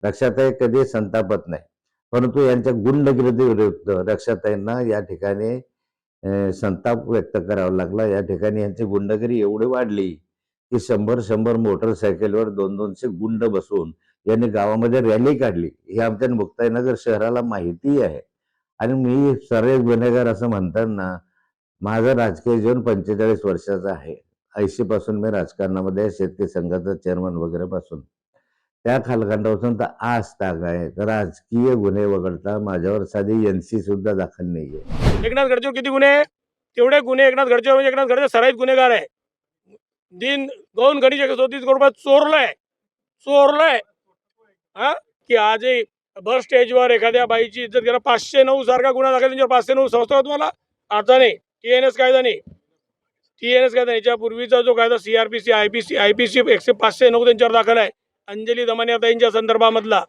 रक्षाताई कधी संतापत नाही, परंतु यांच्या गुंडगिरी विरुद्ध रक्षाताईंना या ठिकाणी संताप व्यक्त करावा लागला। या ठिकाणी यांची गुंडगिरी एवढी वाढली की 100 मोटरसायकलवर 200 गुंड बसवून यांनी गावामध्ये रॅली काढली। हे आमच्या मुक्ताईनगर शहराला माहिती आहे। आणि मी सर्व गुन्हेगार असं म्हणताना माझं राजकीय जीवन 45 वर्षाचं आहे। 80 पासून मी राजकारणामध्ये आहे, शेतकरी संघाचा चेअरमन वगैरे पासून। त्या कालखंडापासून तर आज ताग आहे। राजकीय गुन्हे वगळता माझ्यावर साधी एनसी सुद्धा दाखल नाहीये। एकनाथ खडसेवर किती गुन्हे? तेवढे गुन्हे एकनाथ खडसेवर, म्हणजे एकनाथ खडसे सराईत गुन्हेगार आहे। दिन गौन गणेश 130 करोड रुपये चोरलंय हा, की आजही बस स्टेजवर एखाद्या बाईची इज्जत करा। 509 सारखा गुन्हा दाखल त्यांच्यावर। 509 संस्था तुम्हाला आता नाही, TNS कायदा नाही, TNS कायदा याच्या पूर्वीचा जो कायदा CRPC IPC 509 त्यांच्यावर दाखल आहे। अंजली दमानिया ताईंच्या संदर्भामधला